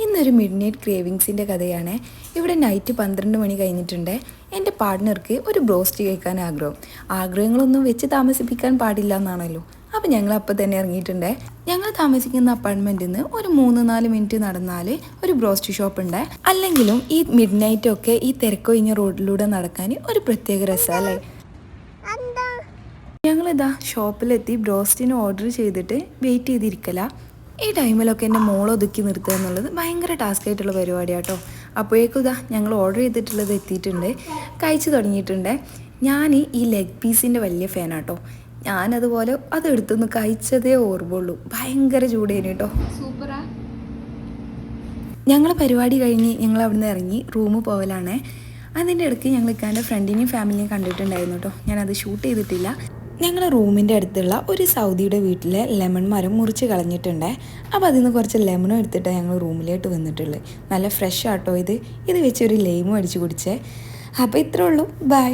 ഇന്നൊരു mid night ക്രേവിങ്സിൻ്റെ കഥയാണ്. ഇവിടെ നൈറ്റ് 12 മണി കഴിഞ്ഞിട്ടുണ്ട്. എൻ്റെ പാർട്ട്ണർക്ക് ഒരു ബ്രോസ്റ്റ് കഴിക്കാൻ ആഗ്രഹങ്ങളൊന്നും വെച്ച് താമസിപ്പിക്കാൻ പാടില്ല എന്നാണല്ലോ. അപ്പോൾ ഞങ്ങൾ അപ്പോൾ തന്നെ ഇറങ്ങിയിട്ടുണ്ട്. ഞങ്ങൾ താമസിക്കുന്ന അപ്പാർട്ട്മെൻറ്റിൽ നിന്ന് ഒരു 3-4 മിനിറ്റ് നടന്നാൽ ഒരു ബ്രോസ്റ്റ് ഷോപ്പ് ഉണ്ട്. അല്ലെങ്കിലും ഈ മിഡ് നൈറ്റൊക്കെ ഈ തിരക്കൊഴിഞ്ഞ റോഡിലൂടെ നടക്കാൻ ഒരു പ്രത്യേക രസമല്ലേ. ഞങ്ങളിതാ ഷോപ്പിലെത്തി ബ്രോസ്റ്റിന് ഓർഡർ ചെയ്തിട്ട് വെയിറ്റ് ചെയ്തിരിക്കല. ഈ ടൈമിലൊക്കെ എൻ്റെ മോൾ ഒതുക്കി നിർത്തുക എന്നുള്ളത് ഭയങ്കര ടാസ്ക് ആയിട്ടുള്ള പരിപാടിയാണ് കേട്ടോ. അപ്പോഴേക്കും ഇതാ ഞങ്ങൾ ഓർഡർ ചെയ്തിട്ടുള്ളത് എത്തിയിട്ടുണ്ട്, കഴിച്ചു തുടങ്ങിയിട്ടുണ്ട്. ഞാൻ ഈ ലെഗ് പീസിൻ്റെ വലിയ ഫാനാട്ടോ. ഞാനതുപോലെ അതെടുത്തുനിന്ന് കഴിച്ചതേ ഓർമ്മയുള്ളൂ. ഭയങ്കര ചൂടേനു കേട്ടോ. സൂപ്പറാ. ഞങ്ങൾ പരിപാടി കഴിഞ്ഞ് ഞങ്ങൾ അവിടുന്ന് ഇറങ്ങി റൂമ് പോവലാണ്. അതിൻ്റെ ഇടയ്ക്ക് ഞങ്ങൾ ഇക്കാൻ്റെ ഫ്രണ്ടിനെയും ഫാമിലിനെയും കണ്ടിട്ടുണ്ടായിരുന്നു കേട്ടോ. ഞാനത് ഷൂട്ട് ചെയ്തിട്ടില്ല. ഞങ്ങളുടെ റൂമിൻ്റെ അടുത്തുള്ള ഒരു സൗദിയുടെ വീട്ടിലെ ലെമൺ മരം മുറിച്ച് കളഞ്ഞിട്ടുണ്ട്. അപ്പോൾ അതിൽ നിന്ന് കുറച്ച് ലെമണും എടുത്തിട്ട് ഞങ്ങൾ റൂമിലോട്ട് വന്നിട്ടുള്ളത്. നല്ല ഫ്രഷ് ആട്ടോ ഇത് വെച്ച് ഒരു ലൈമും അടിച്ച് കുടിച്ചേ. അപ്പോൾ ഇത്രേ ഉള്ളൂ. ബൈ.